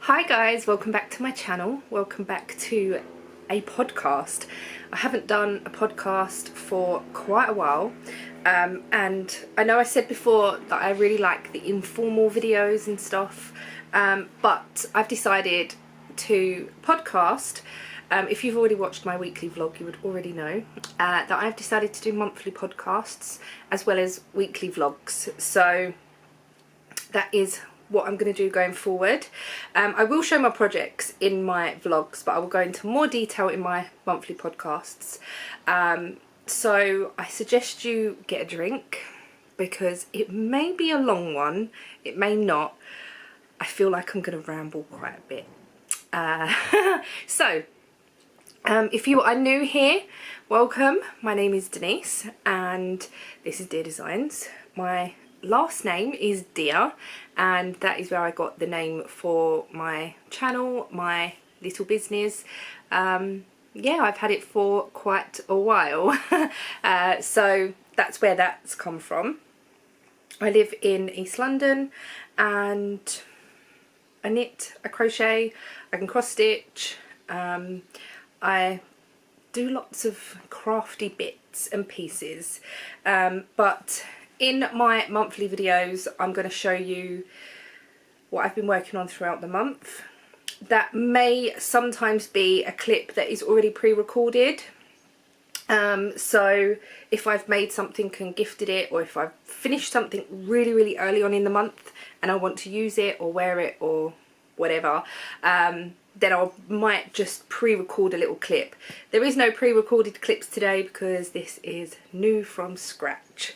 Hi guys, welcome back to my channel. Welcome back to a podcast. I haven't done a podcast for quite a while, and I know I said before that I really like the informal videos and stuff, but I've decided to podcast. If you've already watched my weekly vlog, you would already know that I've decided to do monthly podcasts as well as weekly vlogs. So that is what I'm going to do going forward. I will show my projects in my vlogs, but I will go into more detail in my monthly podcasts. So I suggest you get a drink because it may be a long one, it may not. I feel like I'm going to ramble quite a bit. If you are new here, welcome. My name is Denise and this is Dear Designs. My last name is Dear, and that is where I got the name for my channel, my little business. Yeah, I've had it for quite a while. So that's where that's come from. I live in East London and I knit, I crochet, I can cross stitch, I do lots of crafty bits and pieces, but in my monthly videos I'm going to show you what I've been working on throughout the month. That may sometimes be a clip that is already pre-recorded, so if I've made something and gifted it, or if I've finished something really early on in the month and I want to use it or wear it or whatever, then I might just pre-record a little clip. There is no pre-recorded clips today because this is new from scratch.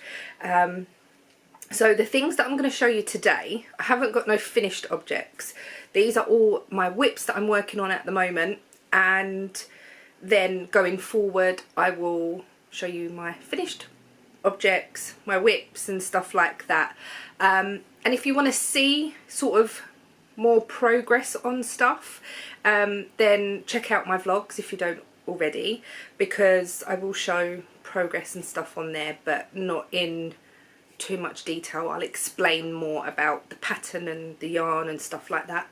So the things that I'm going to show you today, I haven't got no finished objects. These are all my whips that I'm working on at the moment, and then going forward I will show you my finished objects, my whips and stuff like that. And if you want to see sort of more progress on stuff, then check out my vlogs if you don't already, because I will show progress and stuff on there, but not in too much detail. I'll explain more about the pattern and the yarn and stuff like that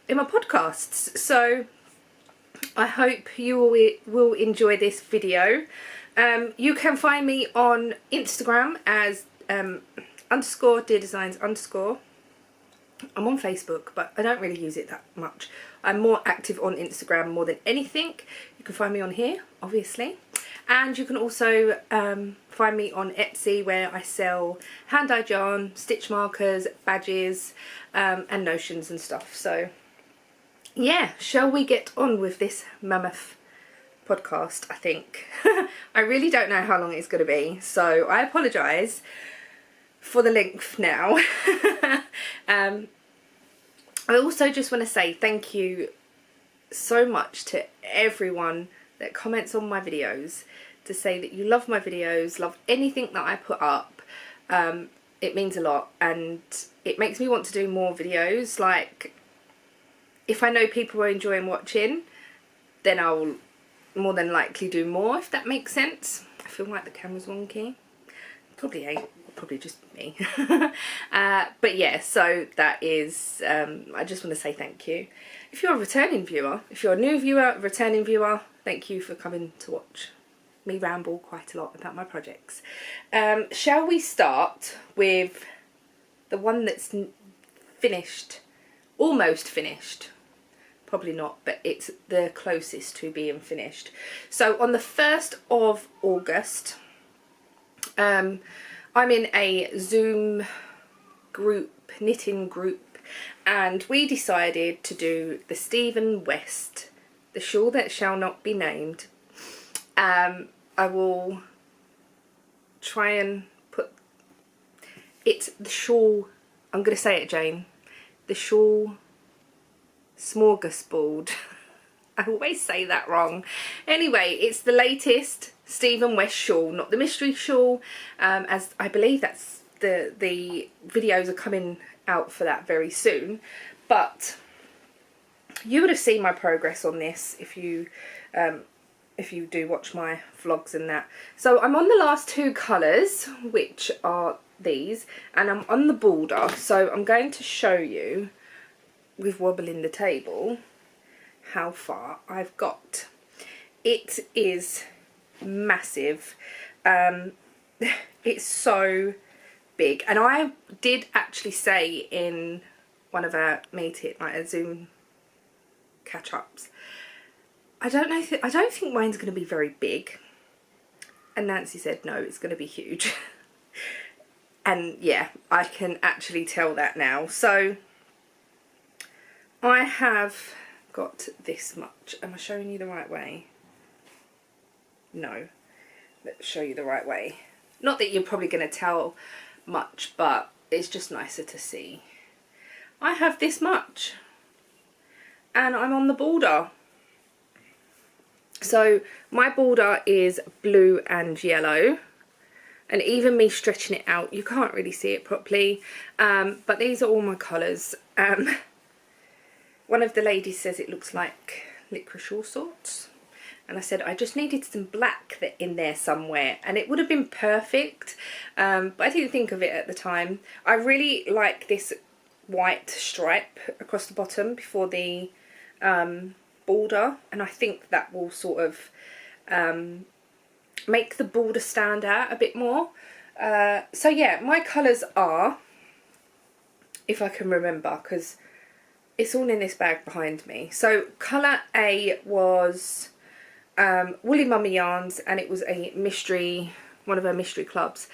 in my podcasts. So I hope you will enjoy this video. You can find me on Instagram as _ Dear Designs _. I'm on Facebook, but I don't really use it that much. I'm more active on Instagram more than anything. You can find me on here, obviously. And you can also find me on Etsy, where I sell hand-dyed yarn, stitch markers, badges, and notions and stuff. So yeah, shall we get on with this mammoth podcast, I think. I really don't know how long it's going to be, so I apologise for the length now. I also just want to say thank you so much to everyone that comments on my videos, to say that you love my videos, love anything that I put up. It means a lot, and it makes me want to do more videos. Like, if I know people are enjoying watching, then I'll more than likely do more, if that makes sense. I feel like the camera's wonky. Probably ain't, probably just me. But yeah, so that is, I just want to say thank you. If you're a returning viewer, if you're a new viewer, returning viewer, thank you for coming to watch me ramble quite a lot about my projects. Shall we start with the one that's finished, almost finished? Probably not, but it's the closest to being finished. So on the 1st of August, I'm in a Zoom group, knitting group, and we decided to do the Stephen West, the shawl that shall not be named. I will try and put, it's the shawl, I'm going to say it, Jane, the shawl smorgasbord. I always say that wrong. Anyway, it's the latest Stephen West shawl, not the mystery shawl, as I believe that's the videos are coming out for that very soon. But you would have seen my progress on this if you do watch my vlogs and that. So I'm on the last two colours, which are these, and I'm on the border. So I'm going to show you with wobbling the table how far I've got. It is massive. It's so big, and I did actually say in one of our meeting, like a Zoom catch-ups, I don't think mine's going to be very big, and Nancy said no, it's going to be huge. And yeah, I can actually tell that now. So I have got this much. Am I showing you the right way? No. Let's show you the right way. Not that you're probably going to tell much, but it's just nicer to see. I have this much, and I'm on the border. So my border is blue and yellow, and even me stretching it out, you can't really see it properly, but these are all my colours. One of the ladies says it looks like licorice all sorts, and I said I just needed some black in there somewhere, and it would have been perfect, but I didn't think of it at the time. I really like this white stripe across the bottom before the border, and I think that will sort of make the border stand out a bit more. So yeah, my colours are, if I can remember, because it's all in this bag behind me. So colour A was Woolly Mummy Yarns, and it was a mystery, one of her mystery clubs.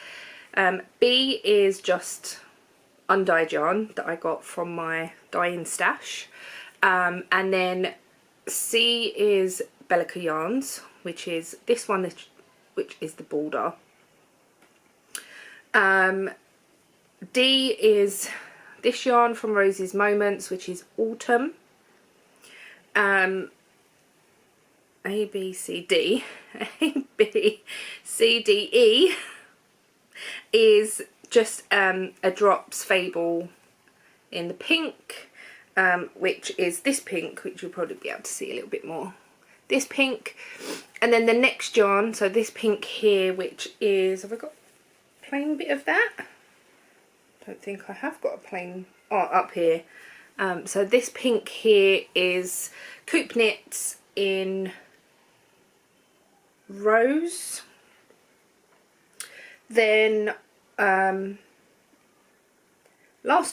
B is just undyed yarn that I got from my dyeing stash, and then C is Bellica Yarns, which is this one, which is the border. D is this yarn from Rosie's Moments, which is Autumn. A, B, C, D. A, B, C, D, E is just a Drops Fable in the pink, which is this pink, which you'll probably be able to see a little bit more. This pink, and then the next yarn, so this pink here, which is, have I got a plain bit of that? Don't think I have got a plain, oh, up here. So this pink here is Coop Knits in Rose. Then last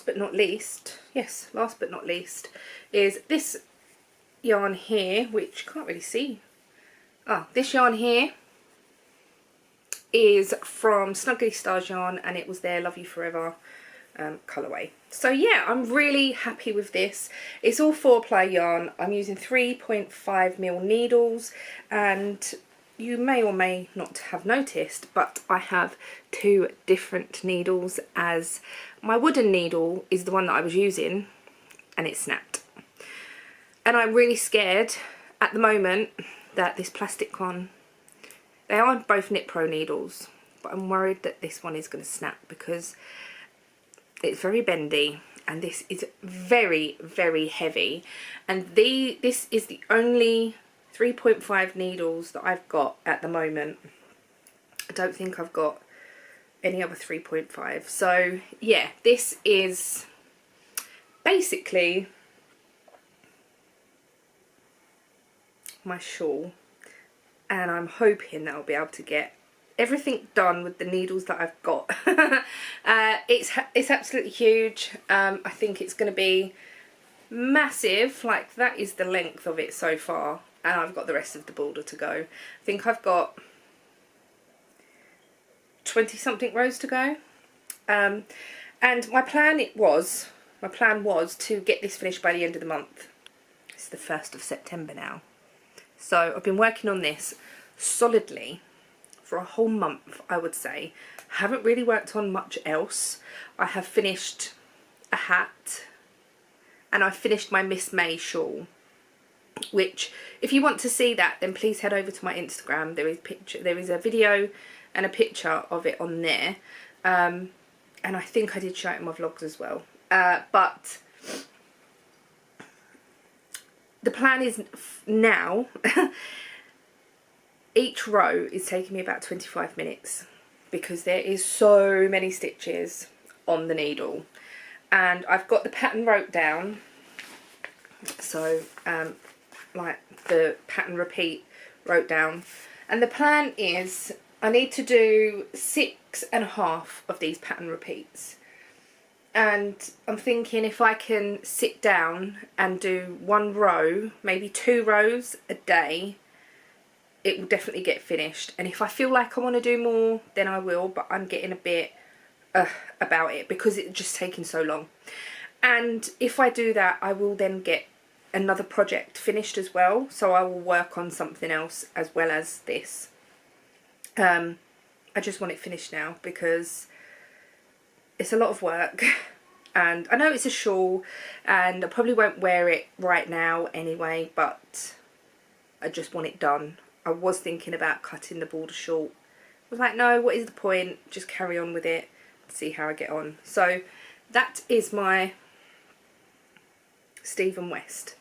but not least, yes, last but not least, is this yarn here, which you can't really see. This yarn here is from Snuggly Stars Yarn, and it was their Love You Forever colourway. So yeah, I'm really happy with this. It's all 4-ply yarn. I'm using 3.5mm needles, and you may or may not have noticed, but I have 2 different needles, as my wooden needle is the one that I was using and it snapped. And I'm really scared at the moment that this plastic one, they are both Knit Pro needles, but I'm worried that this one is going to snap because it's very bendy, and this is very, very heavy. And this is the only 3.5 needles that I've got at the moment. I don't think I've got any other 3.5. So yeah, this is basically my shawl, and I'm hoping that I'll be able to get everything done with the needles that I've got. It's absolutely huge. I think it's going to be massive. Like, that is the length of it so far, and I've got the rest of the border to go. I think I've got 20 something rows to go, and my plan was to get this finished by the end of the month. It's the 1st of September now. So I've been working on this solidly for a whole month, I would say. Haven't really worked on much else. I have finished a hat, and I finished my Miss May shawl, which, if you want to see that, then please head over to my Instagram. There is a video and a picture of it on there, and I think I did show it in my vlogs as well. But the plan is now, each row is taking me about 25 minutes because there is so many stitches on the needle, and I've got the pattern wrote down. So like the pattern repeat wrote down, and the plan is I need to do 6.5 of these pattern repeats, and I'm thinking if I can sit down and do 1 row, maybe 2 rows a day, it will definitely get finished. And if I feel like I want to do more, then I will, but I'm getting a bit about it because it's just taking so long. And if I do that, I will then get another project finished as well, so I will work on something else as well as this. I just want it finished now because it's a lot of work, and I know it's a shawl and I probably won't wear it right now anyway, but I just want it done. I was thinking about cutting the border short. I was like, no, what is the point? Just carry on with it, see how I get on. So that is my Stephen West,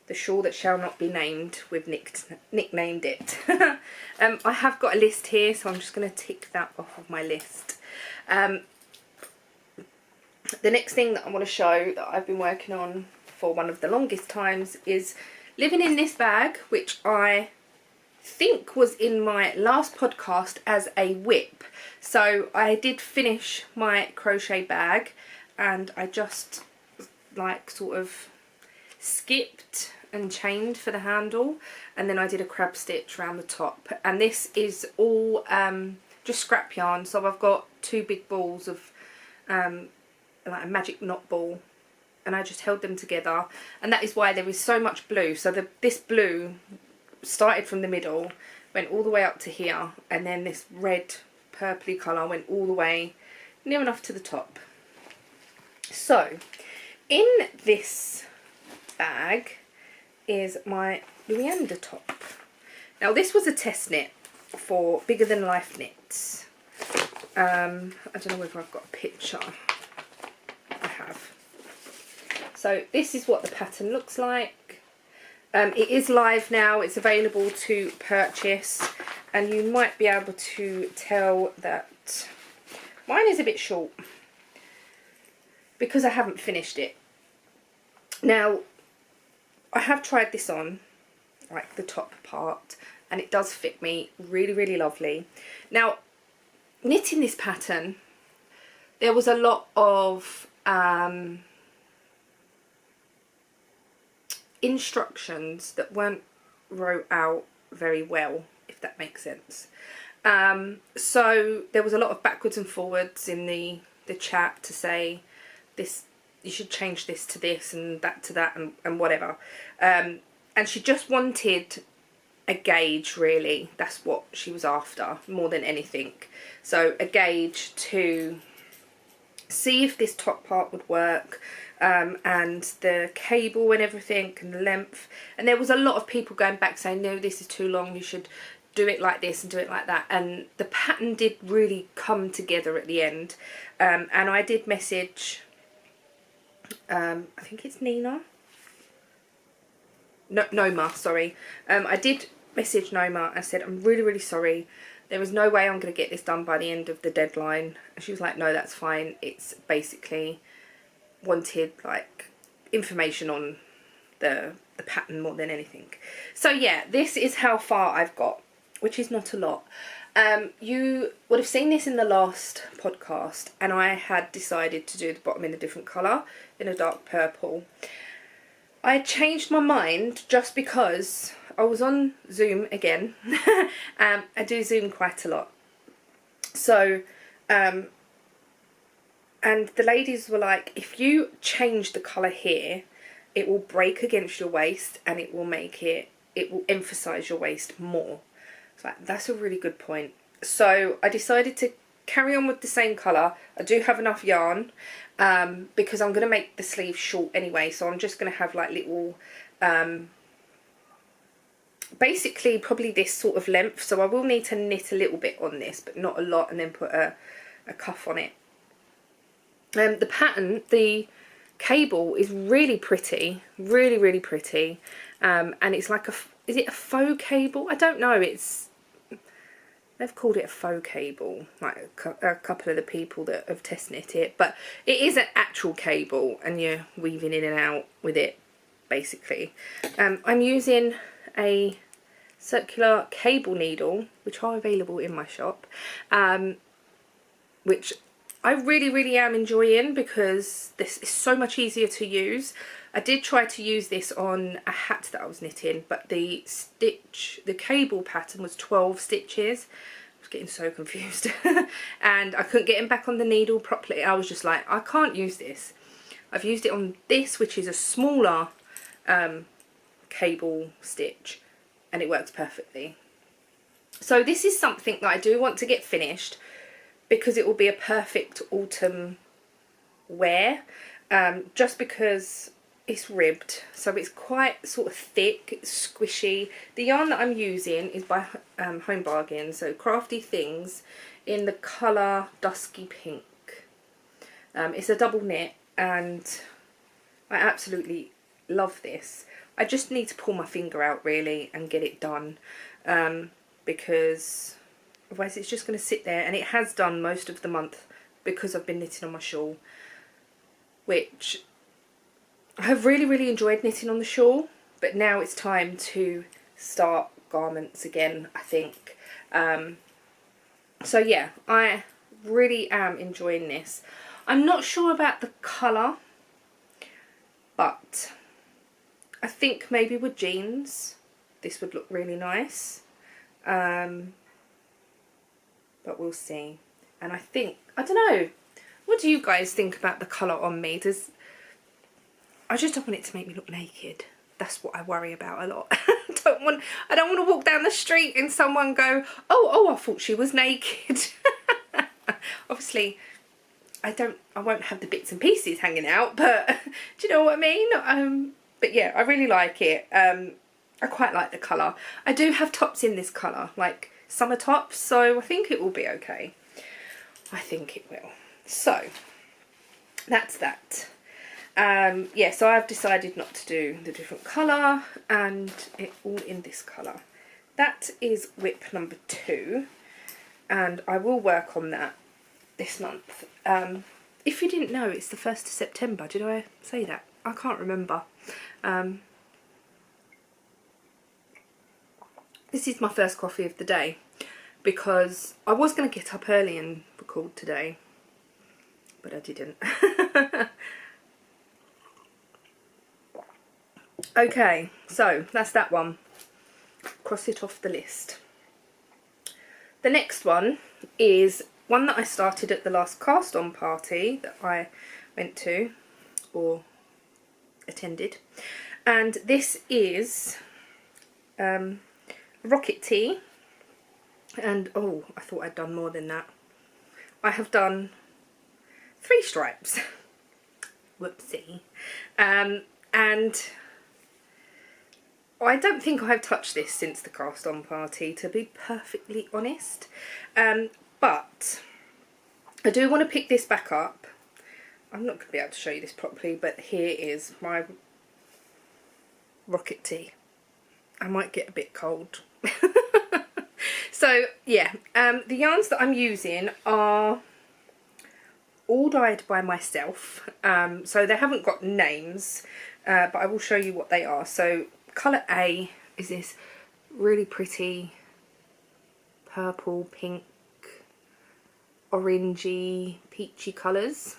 the shawl that shall not be named. We've nicknamed it. I have got a list here, so I'm just going to tick that off of my list. The next thing that I want to show that I've been working on for one of the longest times is living in this bag, which I think was in my last podcast as a whip. So I did finish my crochet bag, and I just like sort of skipped and chained for the handle, and then I did a crab stitch around the top. And this is all just scrap yarn, so I've got 2 big balls of like a magic knot ball, and I just held them together, and that is why there is so much blue. So this blue started from the middle, went all the way up to here, and then this red purpley colour went all the way near enough to the top. So in this bag is my Luyanda top. Now this was a test knit for Bigger Than Life Knits. I don't know whether I've got a picture. I have. So this is what the pattern looks like. It is live now, it's available to purchase, and you might be able to tell that mine is a bit short because I haven't finished it. Now I have tried this on, like the top part, and it does fit me really, really lovely. Now knitting this pattern, there was a lot of instructions that weren't wrote out very well, if that makes sense. So there was a lot of backwards and forwards in the chat to say this, you should change this to this and that to that and whatever. And she just wanted a gauge, really. That's what she was after more than anything. So a gauge to see if this top part would work, and the cable and everything and the length. And there was a lot of people going back saying, no, this is too long, you should do it like this and do it like that. And the pattern did really come together at the end. And I did message, I think it's Nina, no, Noma, sorry. I did message Noma and said, I'm really, really sorry. There is no way I'm going to get this done by the end of the deadline. And she was like, no, that's fine. It's basically wanted like information on the pattern more than anything. So yeah, this is how far I've got, which is not a lot. You would have seen this in the last podcast, and I had decided to do the bottom in a different colour, in a dark purple. I changed my mind just because I was on Zoom again. I do Zoom quite a lot. So and the ladies were like, if you change the colour here, it will break against your waist and it will make it will emphasise your waist more. It's like, that's a really good point. So I decided to carry on with the same colour. I do have enough yarn because I'm going to make the sleeve short anyway. So I'm just going to have like little, basically probably this sort of length. So I will need to knit a little bit on this, but not a lot, and then put a cuff on it. The pattern, the cable is really pretty, really, really pretty, and it's like is it a faux cable? I don't know, they've called it a faux cable, like a couple of the people that have test knit it, but it is an actual cable, and you're weaving in and out with it, basically. I'm using a circular cable needle, which are available in my shop, which I really am enjoying because this is so much easier to use. I did try to use this on a hat that I was knitting, but the cable pattern was 12 stitches. I was getting so confused and I couldn't get him back on the needle properly. I was just like, I can't use this. I've used it on this, which is a smaller cable stitch, and it works perfectly. So this is something that I do want to get finished because it will be a perfect autumn wear, just because it's ribbed, so it's quite sort of thick, it's squishy. The yarn that I'm using is by Home Bargain, so Crafty Things, in the colour Dusky Pink. It's a double knit and I absolutely love this. I just need to pull my finger out really and get it done, because otherwise it's just going to sit there, and it has done most of the month because I've been knitting on my shawl, which I have really enjoyed knitting on the shawl, but now it's time to start garments again, I think. So yeah, I really am enjoying this. I'm not sure about the colour, but I think maybe with jeans this would look really nice, but we'll see. And I think, I don't know, what do you guys think about the colour on me? I just don't want it to make me look naked. That's what I worry about a lot. I don't want to walk down the street and someone go, oh, I thought she was naked. Obviously I won't have the bits and pieces hanging out, but do you know what I mean? But yeah, I really like it. I quite like the colour. I do have tops in this colour, like summer tops, so I think it will be okay. I think it will. So that's that. Yeah, so I've decided not to do the different colour, and it all in this colour. That is whip number 2, and I will work on that this month. If you didn't know, it's the 1st of September. Did I say that? I can't remember. This is my first coffee of the day because I was going to get up early and record today, but I didn't. Okay, so that's that one. Cross it off the list. The next one is one that I started at the last cast on party that I went to or attended, and this is rocket tee, and oh, I thought I'd done more than that. I have done 3 stripes. Whoopsie. And I don't think I've touched this since the cast on party, to be perfectly honest, but I do want to pick this back up. I'm not going to be able to show you this properly, but here is my rocket tee. I might get a bit cold. So yeah, the yarns that I'm using are all dyed by myself, so they haven't got names, but I will show you what they are. So colour A is this really pretty purple, pink, orangey, peachy colours.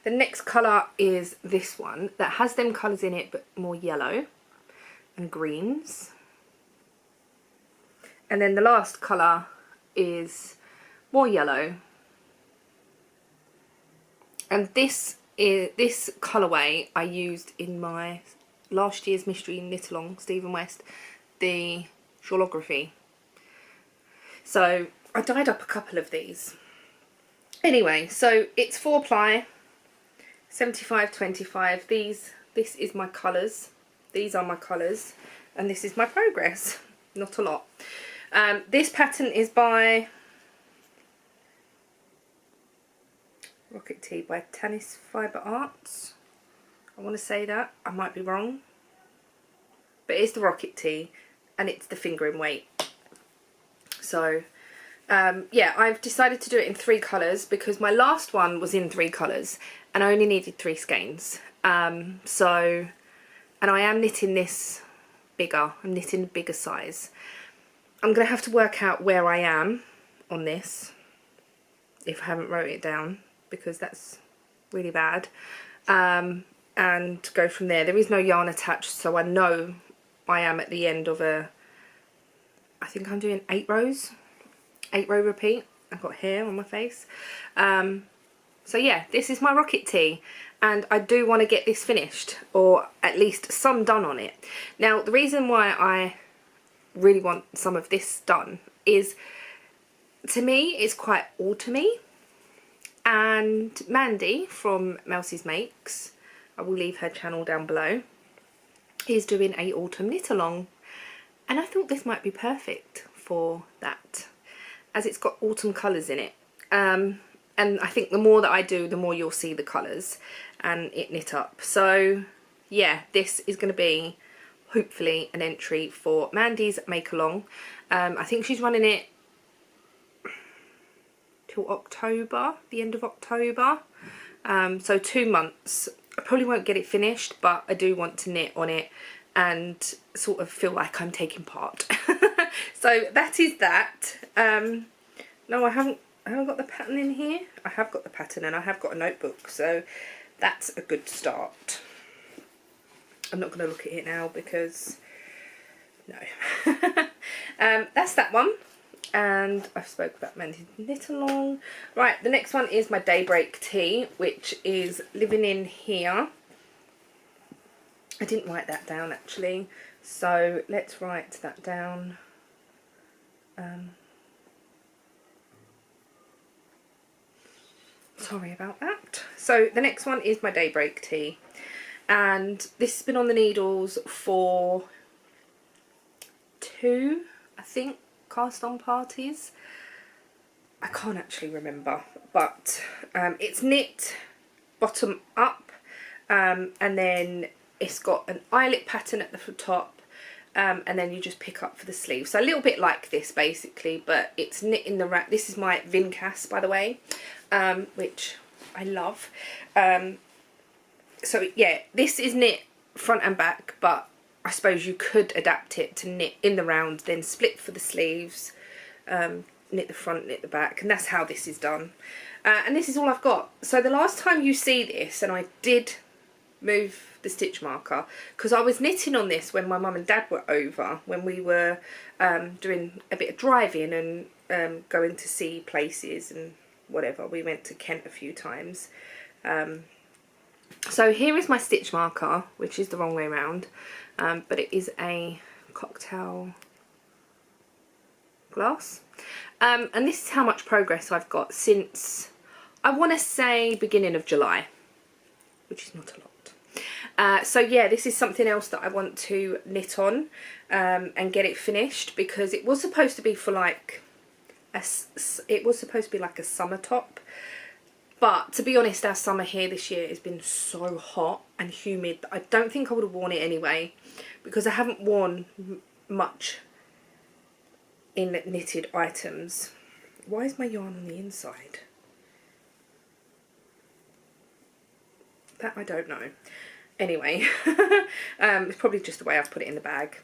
The next colour is this one that has them colours in it but more yellow and greens. And then the last colour is more yellow. And this colourway I used in my last year's mystery knit along, Stephen West, the shawlography. So I dyed up a couple of these. Anyway, so it's 4-ply, 75/25. This is my colours. These are my colours, and this is my progress. Not a lot. This pattern is by Rocket Tee by Tanis Fibre Arts. I want to say that. I might be wrong. But it's the Rocket Tee, and it's the fingering weight. So yeah, I've decided to do it in 3 colours because my last one was in 3 colours and I only needed 3 skeins. So, and I am knitting this bigger, I'm knitting a bigger size. I'm going to have to work out where I am on this if I haven't wrote it down, because that's really bad, and go from there. There is no yarn attached, so I know I am at the end of I think I'm doing 8 rows, 8 row repeat. I've got hair on my face. So yeah, this is my rocket tee, and I do want to get this finished, or at least some done on it. Now the reason why I really want some of this done is, to me, it's quite autumny, and Mandy from Mousy's Makes, I will leave her channel down below, is doing a autumn knit along, and I thought this might be perfect for that, as it's got autumn colours in it. And I think the more that I do, the more you'll see the colours and it knit up. So yeah, this is going to be hopefully an entry for Mandy's make along. I think she's running it till October, the end of October, so 2 months. I probably won't get it finished, but I do want to knit on it and sort of feel like I'm taking part. So that is that. No, I haven't got the pattern in here. I have got the pattern and I have got a notebook, so that's a good start. I'm not going to look at it now because no. That's that one, and I've spoke about Mandy's knit along. Right, the next one is my Daybreak tee, which is living in here. I didn't write that down actually, so let's write that down. Sorry about that. So the next one is my Daybreak tee, and this has been on the needles for 2, I think, cast on parties. I can't actually remember, but it's knit bottom up, and then it's got an eyelet pattern at the top, and then you just pick up for the sleeve. So a little bit like this basically, but it's knit in the wrap. This is my Vincas, by the way, which I love. So yeah, this is knit front and back, but I suppose you could adapt it to knit in the round, then split for the sleeves, knit the front, knit the back, and that's how this is done. And this is all I've got. So the last time you see this, and I did move the stitch marker, because I was knitting on this when my mum and dad were over, when we were doing a bit of driving and going to see places and whatever. We went to Kent a few times. So here is my stitch marker, which is the wrong way around, but it is a cocktail glass. And this is how much progress I've got since, I want to say, beginning of July, which is not a lot. So yeah, this is something else that I want to knit on and get it finished, because it was supposed to be for like it was supposed to be like a summer top, but to be honest, our summer here this year has been so hot and humid that I don't think I would have worn it anyway, because I haven't worn much in knitted items. Why is my yarn on the inside? That I don't know. Anyway, it's probably just the way I've put it in the bag.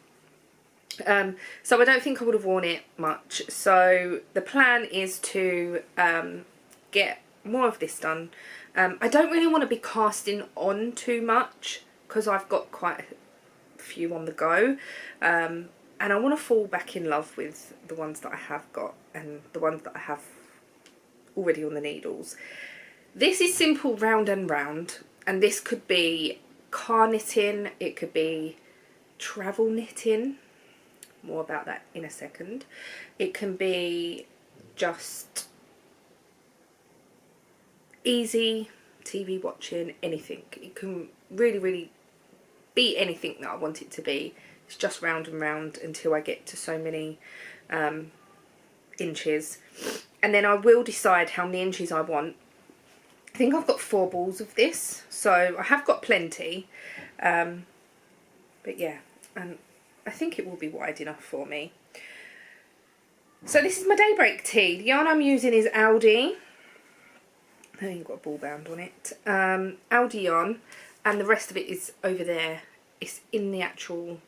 So I don't think I would have worn it much. So the plan is to get more of this done. I don't really want to be casting on too much, because I've got quite a few on the go. And I want to fall back in love with the ones that I have got and the ones that I have already on the needles. This is simple round and round, and this could be car knitting, it could be travel knitting, more about that in a second. It can be just easy TV watching, anything. It can really be anything that I want it to be. It's just round and round until I get to so many inches, and then I will decide how many inches I want. I think I've got 4 balls of this, so I have got plenty, but yeah, and I think it will be wide enough for me. So this is my Daybreak tee. The yarn I'm using is Aldi. I think got a ball band on it. Aldi yarn, and the rest of it is over there. It's in the actual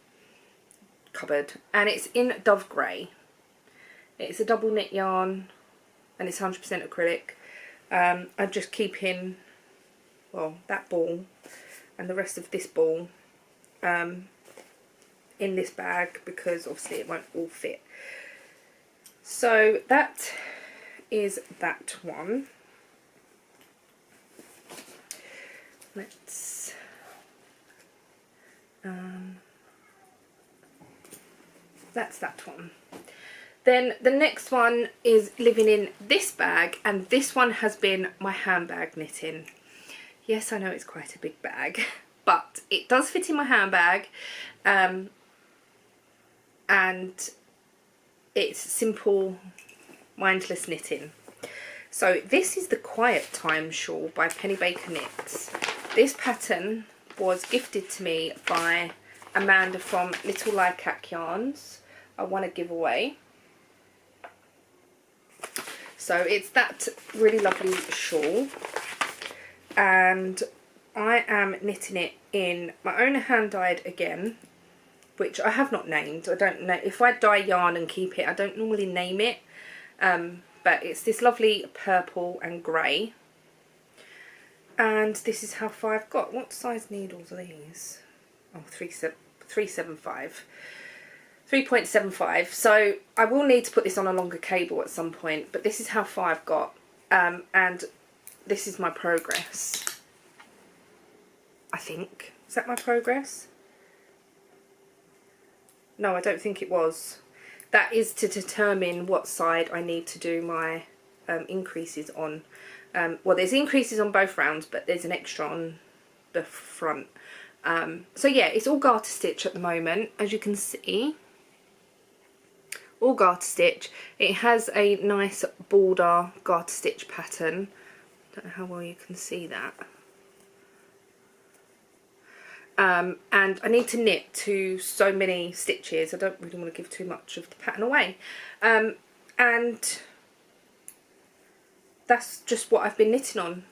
cupboard, and it's in Dove Grey. It's a double knit yarn, and it's 100% acrylic. I'm just keeping, well, that ball and the rest of this ball in this bag because obviously it won't all fit. So that is that one. Let's that's that one. Then the next one is living in this bag, and this one has been my handbag knitting. Yes, I know it's quite a big bag, but it does fit in my handbag, and it's simple, mindless knitting. So this is the Quiet Time shawl by Penny Baker Knits. This pattern was gifted to me by Amanda from Little Lycac Yarns. I won a giveaway. So it's that really lovely shawl, and I am knitting it in my own hand dyed again, which I have not named. I don't know if I dye yarn and keep it, I don't normally name it, but it's this lovely purple and grey, and this is how far I've got. What size needles are these? Oh, 375. 3.75. So I will need to put this on a longer cable at some point, but this is how far I've got, and this is my progress, I think. Is that my progress? No, I don't think it was. That is to determine what side I need to do my increases on. Well, there's increases on both rounds, but there's an extra on the front. So yeah, it's all garter stitch at the moment, as you can see. All garter stitch. It has a nice border garter stitch pattern. Don't know how well you can see that. And I need to knit to so many stitches. I don't really want to give too much of the pattern away. And that's just what I've been knitting on.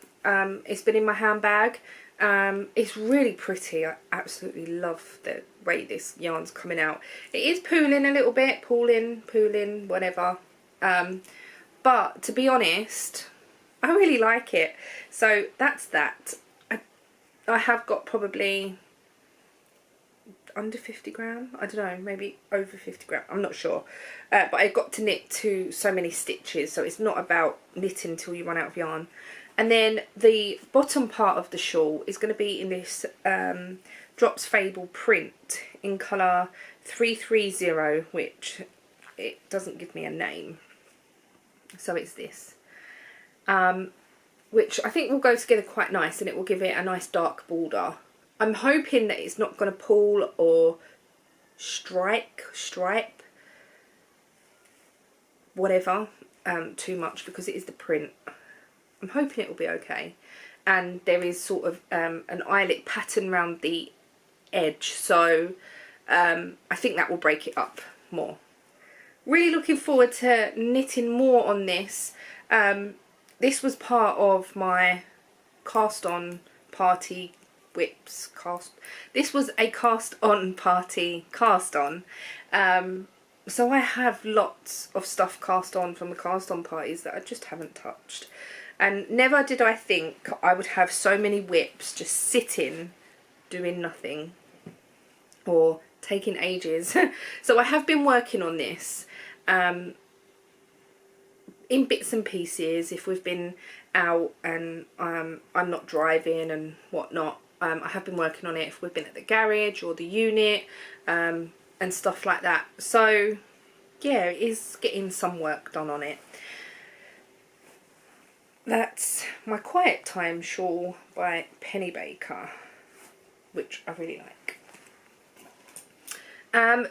It's been in my handbag. It's really pretty. I absolutely love the way this yarn's coming out. It is pooling a little bit, pooling, whatever. But to be honest, I really like it. So that's that. I have got probably under 50 gram, I don't know, maybe over 50 gram, I'm not sure, but I got to knit to so many stitches, so it's not about knitting until you run out of yarn. And then the bottom part of the shawl is going to be in this Drops Fable print in colour 330, which it doesn't give me a name, so it's this, which I think will go together quite nice, and it will give it a nice dark border. I'm hoping that it's not going to pull or stripe, whatever, too much, because it is the print. I'm hoping it will be okay. And there is sort of an eyelet pattern around the edge, so I think that will break it up more. Really looking forward to knitting more on this. This was part of my cast on party whips this was a cast on party cast on, so I have lots of stuff cast on from the cast on parties that I just haven't touched, and never did I think I would have so many whips just sitting doing nothing or taking ages. So I have been working on this in bits and pieces if we've been out and I'm not driving and whatnot. I have been working on it if we've been at the garage or the unit, and stuff like that. So yeah, it is getting some work done on it. That's my Quiet Time shawl by Penny Baker, which I really like.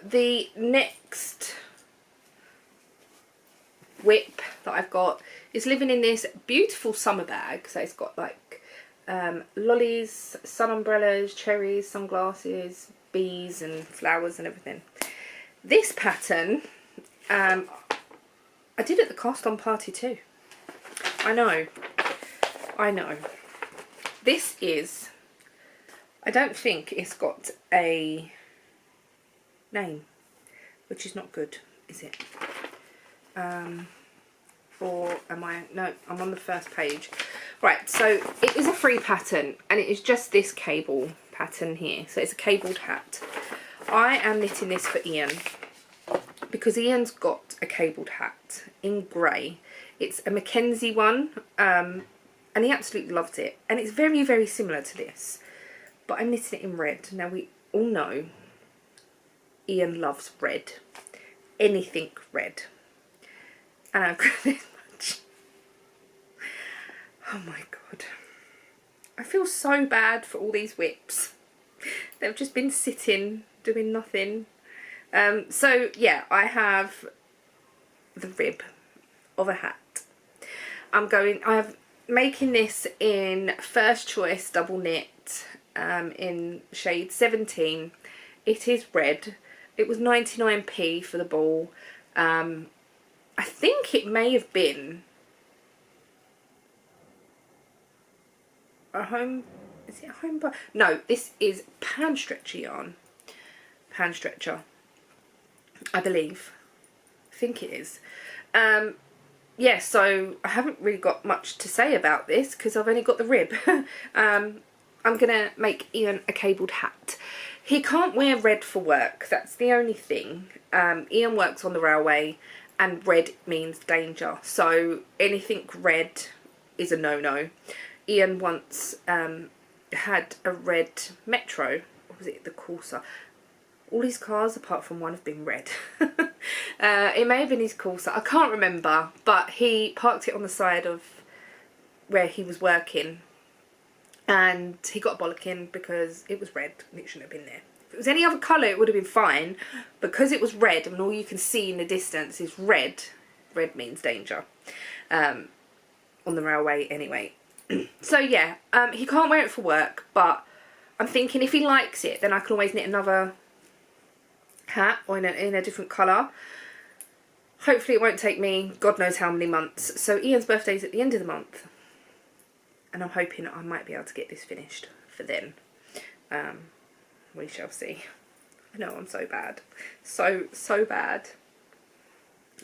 The next whip that I've got is living in this beautiful summer bag. So it's got like lollies, sun umbrellas, cherries, sunglasses, bees and flowers and everything. This pattern I did at the cast on party too. I know. This is, I don't think it's got a name, which is not good, is it? Or am I? No, I'm on the first page. Right, so it is a free pattern, and it is just this cable pattern here. So it's a cabled hat. I am knitting this for Ian because Ian's got a cabled hat in grey. It's a Mackenzie one, and he absolutely loves it. And it's very, very similar to this, but I'm knitting it in red. Now, we all know Ian loves red. Anything red. And I've got this much. Oh my god. I feel so bad for all these whips. They've just been sitting, doing nothing. So yeah, I have the rib of a hat. I'm making this in First Choice double knit, in shade 17. It is red. It was 99p for the ball. I think it may have been a home, is it a home bar? No, this is pan stretcher yarn. Pan stretcher, I believe. I think it is. Yeah, so I haven't really got much to say about this because I've only got the rib. I'm going to make Ian a cabled hat. He can't wear red for work, that's the only thing. Ian works on the railway and red means danger. So anything red is a no-no. Ian once had a red Metro, or was it the Corsa? All his cars, apart from one, have been red. It may have been his Corsa, I can't remember, but he parked it on the side of where he was working and he got a bollocking because it was red and it shouldn't have been there. If it was any other colour it would have been fine. Because it was red and all you can see in the distance is red, red means danger, on the railway anyway. So yeah, he can't wear it for work, but I'm thinking if he likes it then I can always knit another hat or in a different colour. Hopefully it won't take me God knows how many months. So Ian's birthday's at the end of the month and I'm hoping I might be able to get this finished for then. We shall see. I know I'm so bad. So bad.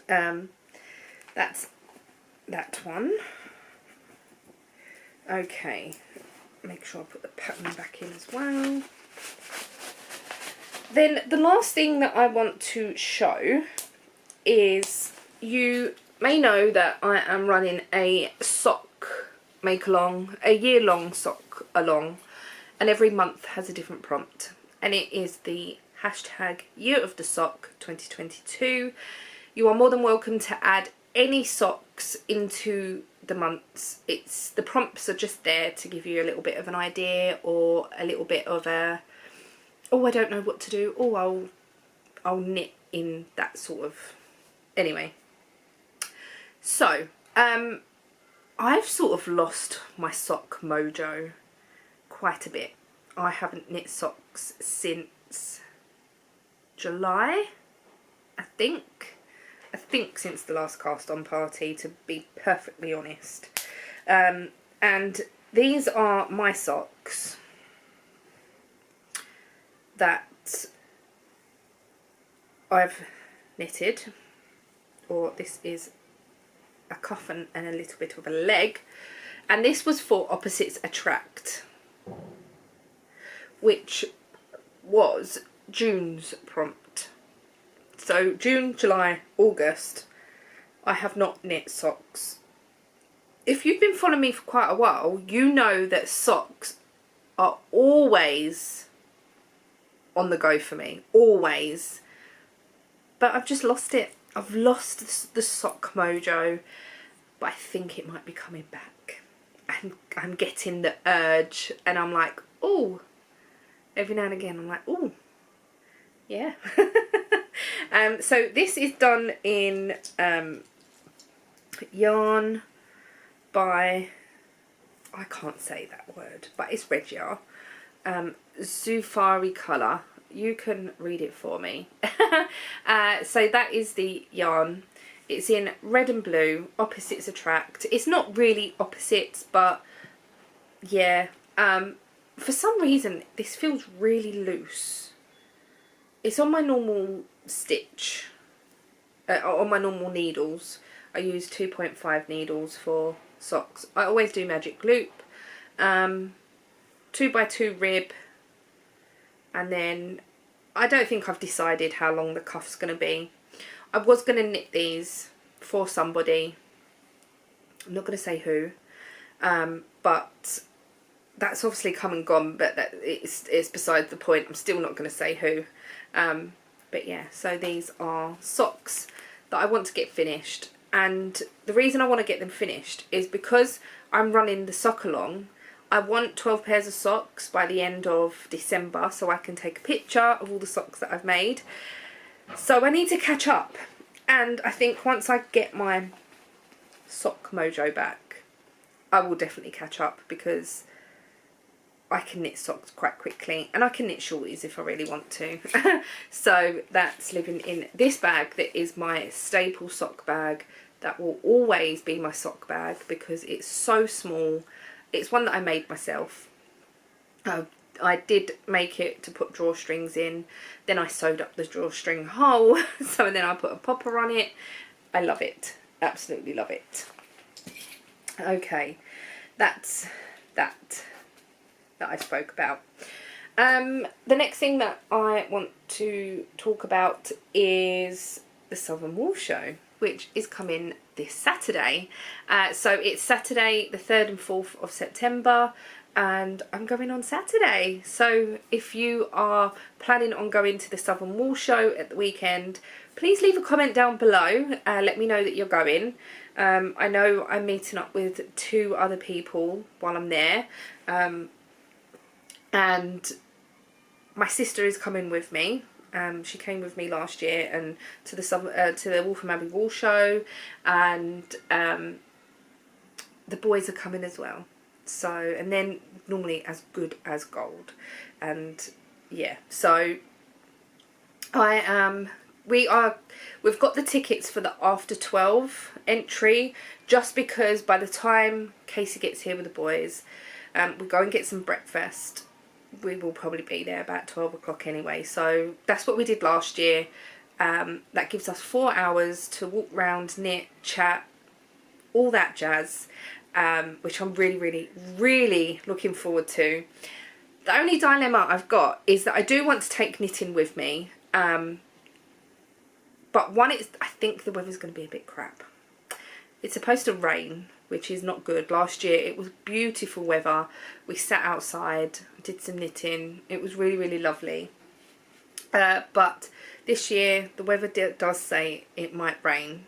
That's that one. Okay. Make sure I put the pattern back in as well. Then the last thing that I want to show is, you may know that I am running a sock make along, a year-long sock along, and every month has a different prompt. And it is the hashtag Year of the Sock 2022. You are more than welcome to add any socks into the months. The prompts are just there to give you a little bit of an idea or a little bit of a, oh, I don't know what to do, oh, I'll knit in that sort of, anyway. So, I've sort of lost my sock mojo quite a bit. I haven't knit socks since July, I think since the last cast on party, to be perfectly honest. And these are my socks that I've knitted, or this is a cuff and a little bit of a leg, and this was for Opposites Attract, which was June's prompt. So June, July, August, I have not knit socks. If you've been following me for quite a while, you know that socks are always on the go for me, always. But I've just lost it. I've lost the sock mojo, but I think it might be coming back. And I'm getting the urge, and I'm like, oh, every now and again I'm like, oh, yeah. So this is done in yarn by, I can't say that word, but it's red yarn. Zufari colour. You can read it for me. So that is the yarn. It's in red and blue, opposites attract. It's not really opposites, but yeah. For some reason, this feels really loose. It's on my normal stitch, on my normal needles. I use 2.5 needles for socks. I always do magic loop, 2x2 rib, and then I don't think I've decided how long the cuff's going to be. I was going to knit these for somebody. I'm not going to say who, but that's obviously come and gone, but it's beside the point. I'm still not going to say who. But yeah, so these are socks that I want to get finished. And the reason I want to get them finished is because I'm running the sock along. I want 12 pairs of socks by the end of December so I can take a picture of all the socks that I've made. So I need to catch up. And I think once I get my sock mojo back, I will definitely catch up, because I can knit socks quite quickly, and I can knit shorties if I really want to. So that's living in this bag that is my staple sock bag. That will always be my sock bag because it's so small. It's one that I made myself. I did make it to put drawstrings in, then I sewed up the drawstring hole, so then I put a popper on it. I love it, absolutely love it. Okay, that's that I spoke about. The next thing that I want to talk about is the Southern Wool Show, which is coming this Saturday. So it's Saturday the 3rd and 4th of September, and I'm going on Saturday. So if you are planning on going to the Southern Wool Show at the weekend, please leave a comment down below. Let me know that you're going. I know I'm meeting up with 2 other people while I'm there. And my sister is coming with me. She came with me last year and to the Waltham Abbey Wool Show, and the boys are coming as well. So, and then normally as good as gold, and yeah. So we've got the tickets for the after 12 entry, just because by the time Casey gets here with the boys, we go and get some breakfast. We will probably be there about 12 o'clock anyway, so that's what we did last year. That gives us 4 hours to walk around, knit, chat, all that jazz, which I'm really looking forward to. The only dilemma I've got is that I do want to take knitting with me, but I think the weather's going to be a bit crap. It's supposed to rain, which is not good. Last year it was beautiful weather. We sat outside, did some knitting. It was really lovely. But this year the weather does say it might rain.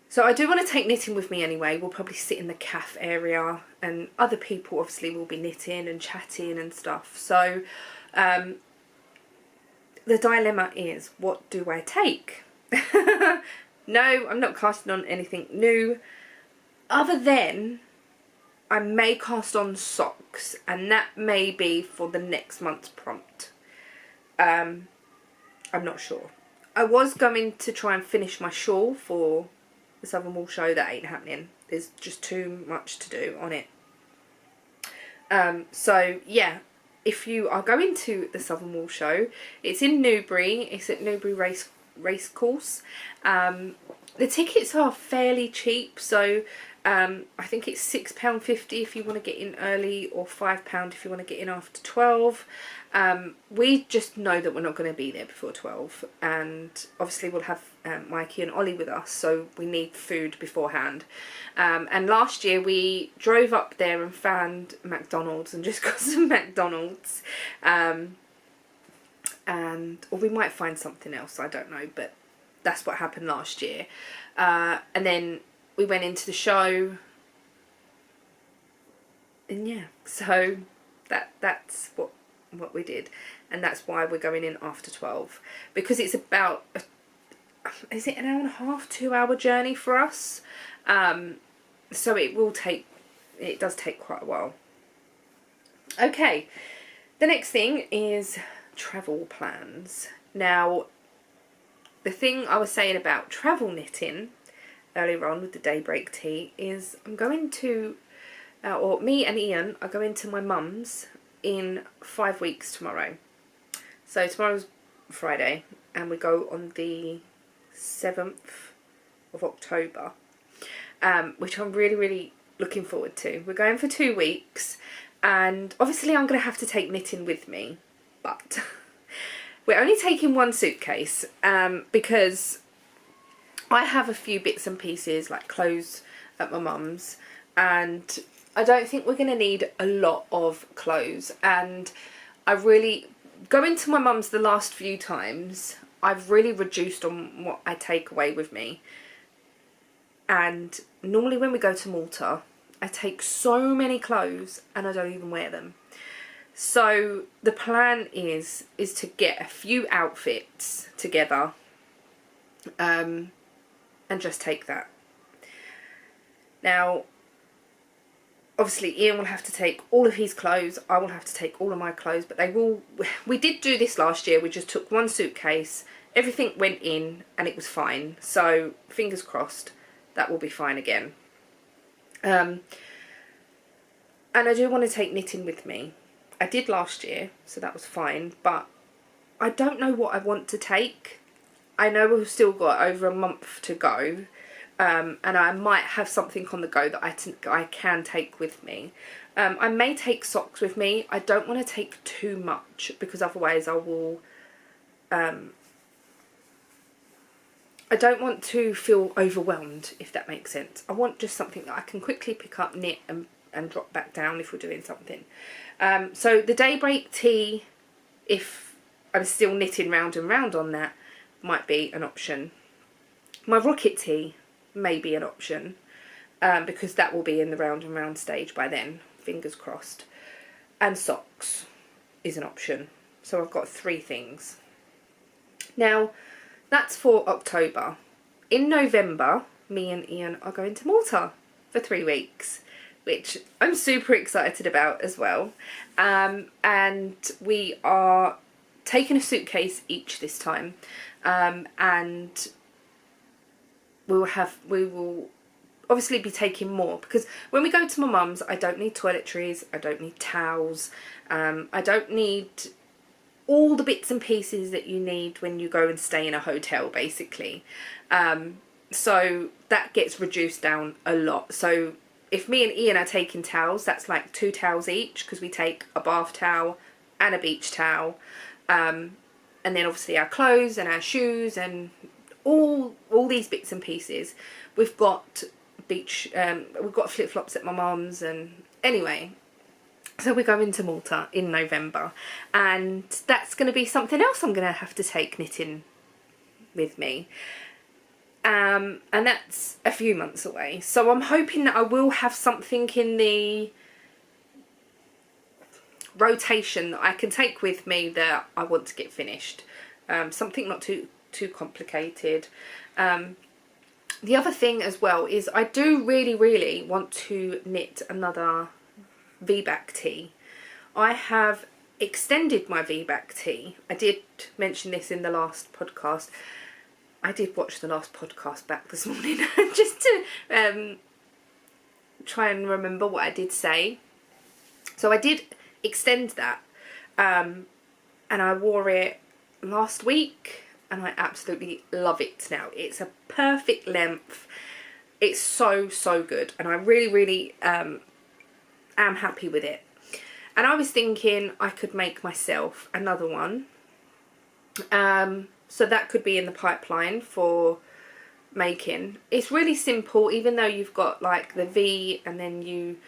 So I do want to take knitting with me anyway. We'll probably sit in the cafe area, and other people obviously will be knitting and chatting and stuff. So the dilemma is, what do I take? No, I'm not casting on anything new, other than I may cast on socks, and that may be for the next month's prompt. I'm not sure. I was going to try and finish my shawl for the Southern Wool Show. That ain't happening. There's just too much to do on it. So yeah, if you are going to the Southern Wool Show, it's in Newbury. It's at Newbury Racecourse. The tickets are fairly cheap, so I think it's £6.50 if you want to get in early, or £5 if you want to get in after 12. We just know that we're not going to be there before 12, and obviously we'll have Mikey and Ollie with us, so we need food beforehand. And last year we drove up there and found McDonald's and just got some McDonald's, or we might find something else, I don't know, but that's what happened last year. And then we went into the show, and yeah, so that's what we did, and that's why we're going in after 12, because it's about is it an hour and a half, 2 hour journey for us, so it does take quite a while. Okay, the next thing is travel plans. Now, the thing I was saying about travel knitting earlier on with the Daybreak tee is I'm going to, or me and Ian are going to my mum's in 5 weeks tomorrow. So tomorrow's Friday and we go on the 7th of October, which I'm really, really looking forward to. We're going for 2 weeks and obviously I'm going to have to take knitting with me, but we're only taking one suitcase because I have a few bits and pieces like clothes at my mum's, and I don't think we're going to need a lot of clothes. And I really, going to my mum's the last few times, I've really reduced on what I take away with me. And normally when we go to Malta, I take so many clothes and I don't even wear them. So the plan is to get a few outfits together and just take that. Now, obviously Ian will have to take all of his clothes, I will have to take all of my clothes, but we did do this last year. We just took one suitcase, everything went in and it was fine. So fingers crossed that will be fine again. And I do want to take knitting with me. I did last year, so that was fine, but I don't know what I want to take. I know we've still got over a month to go, and I might have something on the go that I can take with me. I may take socks with me. I don't want to take too much because otherwise I will... I don't want to feel overwhelmed, if that makes sense. I want just something that I can quickly pick up, knit and drop back down if we're doing something. So the Daybreak tee, if I'm still knitting round and round on that, might be an option. My rocket tee may be an option because that will be in the round and round stage by then, fingers crossed. And socks is an option. So I've got 3 things. Now, that's for October. In November, me and Ian are going to Malta for 3 weeks, which I'm super excited about as well. And we are taking a suitcase each this time. And we will obviously be taking more because when we go to my mum's, I don't need toiletries, I don't need towels, I don't need all the bits and pieces that you need when you go and stay in a hotel, basically. So that gets reduced down a lot. So if me and Ian are taking towels, that's like 2 towels each because we take a bath towel and a beach towel. And then obviously our clothes and our shoes and all these bits and pieces. We've got we've got flip-flops at my mum's, and anyway, so we're going to Malta in November, and that's going to be something else I'm going to have to take knitting with me. And that's a few months away. So I'm hoping that I will have something in the rotation that I can take with me that I want to get finished. Something not too complicated. The other thing as well is I do really want to knit another V-back tee. I have extended my V-back tee. I did mention this in the last podcast. I did watch the last podcast back this morning just to try and remember what I did say. So I did extend that, and I wore it last week and I absolutely love it now. It's a perfect length. It's so good, and I really am happy with it. And I was thinking I could make myself another one, so that could be in the pipeline for making. It's really simple, even though you've got like the V and then you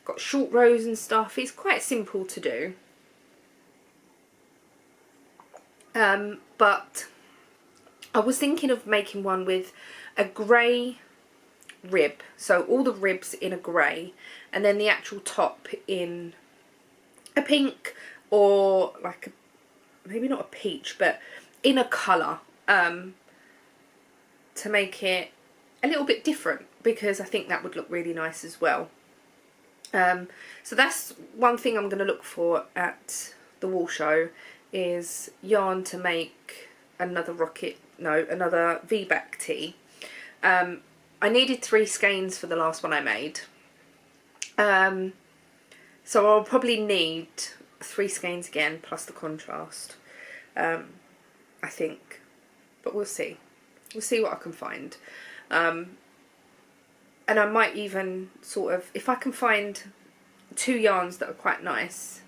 got short rows and stuff. It's quite simple to do, but I was thinking of making one with a grey rib, so all the ribs in a grey, and then the actual top in a pink, or like maybe not a peach, but in a colour, to make it a little bit different, because I think that would look really nice as well. So that's one thing I'm going to look for at the wool show, is yarn to make another another V-back tee. I needed 3 skeins for the last one I made. So I'll probably need 3 skeins again plus the contrast, I think, but we'll see. We'll see what I can find. And I might even sort of, if I can find 2 yarns that are quite nice.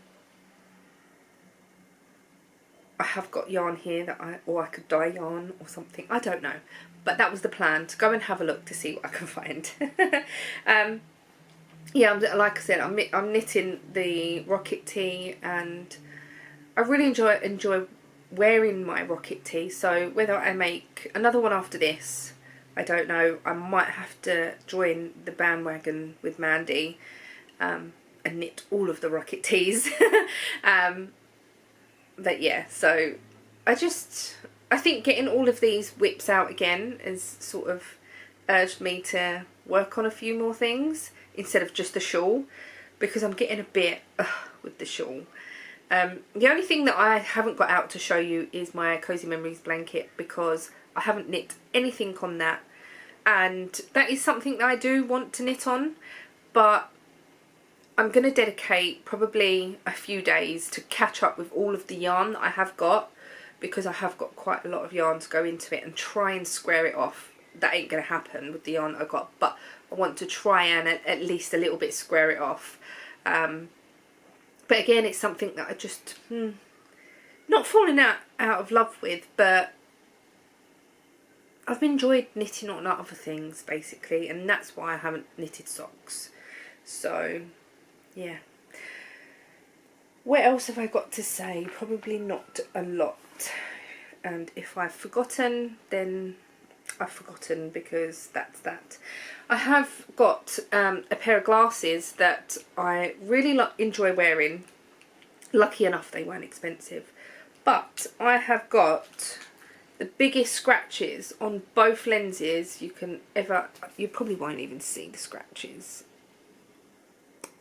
I have got yarn here that I could dye yarn or something. I don't know, but that was the plan, to go and have a look to see what I can find. Yeah, like I said, I'm knitting the rocket tee, and I really enjoy wearing my rocket tee. So whether I make another one after this, I don't know. I might have to join the bandwagon with Mandy and knit all of the rocket tees. But yeah, so I think getting all of these whips out again has sort of urged me to work on a few more things instead of just the shawl, because I'm getting a bit with the shawl. The only thing that I haven't got out to show you is my Cozy Memories blanket, because I haven't knit anything on that, and that is something that I do want to knit on, but I'm going to dedicate probably a few days to catch up with all of the yarn that I have got, because I have got quite a lot of yarn to go into it, and try and square it off. That ain't going to happen with the yarn I got, but I want to try and at least a little bit square it off. But again, it's something that I just not falling out of love with, but I've enjoyed knitting on other things basically, and that's why I haven't knitted socks. So yeah. What else have I got to say? Probably not a lot. And if I've forgotten, then I've forgotten, because that's that. I have got a pair of glasses that I really enjoy wearing. Lucky enough they weren't expensive. But I have got the biggest scratches on both lenses you probably won't even see the scratches.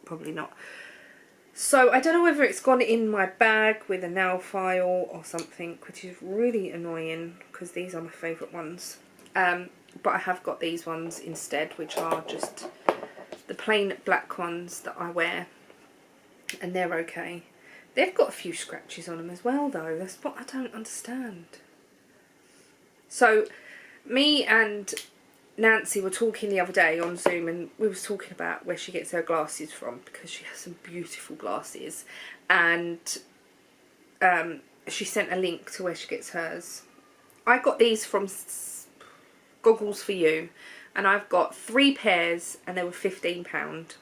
Probably not. So I don't know whether it's gone in my bag with a nail file or something, which is really annoying because these are my favourite ones. But I have got these ones instead, which are just the plain black ones that I wear, and they're okay. They've got a few scratches on them as well though. That's what I don't understand. So me and Nancy were talking the other day on Zoom, and we was talking about where she gets her glasses from, because she has some beautiful glasses, and she sent a link to where she gets hers. I got these from Goggles for You, and I've got 3 pairs, and they were £15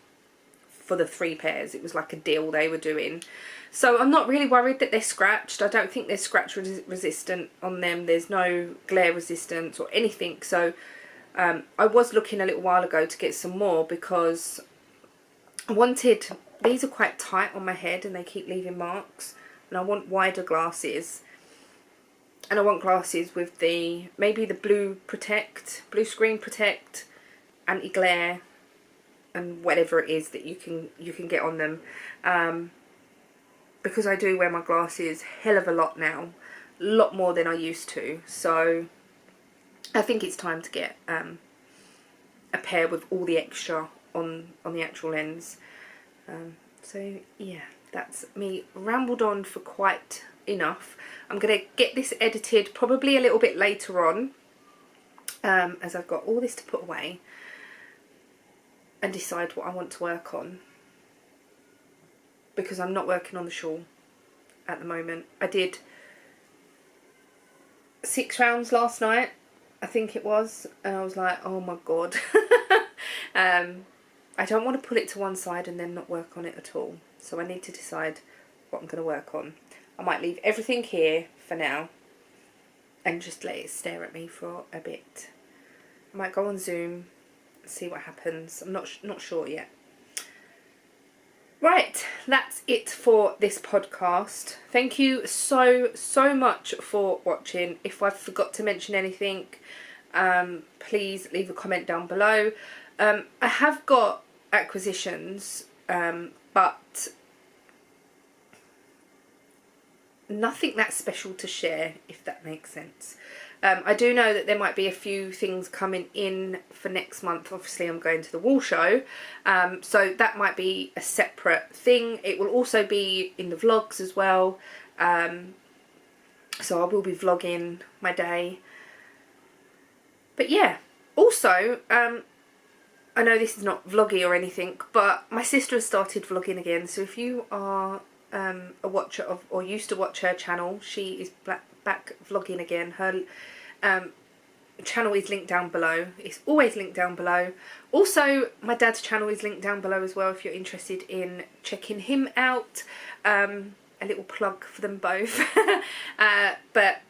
for the 3 pairs. It was like a deal they were doing. So I'm not really worried that they're scratched. I don't think they're scratch resistant on them. There's no glare resistance or anything. So I was looking a little while ago to get some more, because I wanted, these are quite tight on my head and they keep leaving marks, and I want wider glasses, and I want glasses with the, maybe the blue screen protect, anti-glare, and whatever it is that you can get on them, because I do wear my glasses hell of a lot now, a lot more than I used to. So I think it's time to get a pair with all the extra on the actual lens. So yeah, that's me rambled on for quite enough. I'm going to get this edited probably a little bit later on, as I've got all this to put away and decide what I want to work on, because I'm not working on the shawl at the moment. I did 6 rounds last night, I think it was, and I was like, oh my god. I don't want to put it to one side and then not work on it at all, so I need to decide what I'm going to work on. I might leave everything here for now and just let it stare at me for a bit. I might go on Zoom, see what happens. I'm not sure yet. Right, that's it for this podcast. Thank you so much for watching. If I forgot to mention anything, please leave a comment down below. I have got acquisitions, but nothing that special to share, if that makes sense. I do know that there might be a few things coming in for next month. Obviously I'm going to the wall show, so that might be a separate thing. It will also be in the vlogs as well, so I will be vlogging my day. But yeah, also I know this is not vloggy or anything, but my sister has started vlogging again, so if you are a watcher of, or used to watch her channel, she is back vlogging again. Her channel is linked down below. It's always linked down below. Also, my dad's channel is linked down below as well if you're interested in checking him out. A little plug for them both. But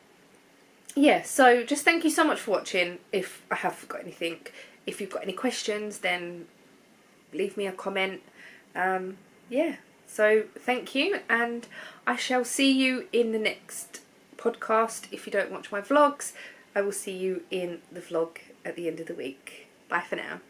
yeah, so just thank you so much for watching. If I have forgot anything, if you've got any questions, then leave me a comment. Yeah, so thank you, and I shall see you in the next podcast. If you don't watch my vlogs, I will see you in the vlog at the end of the week. Bye for now.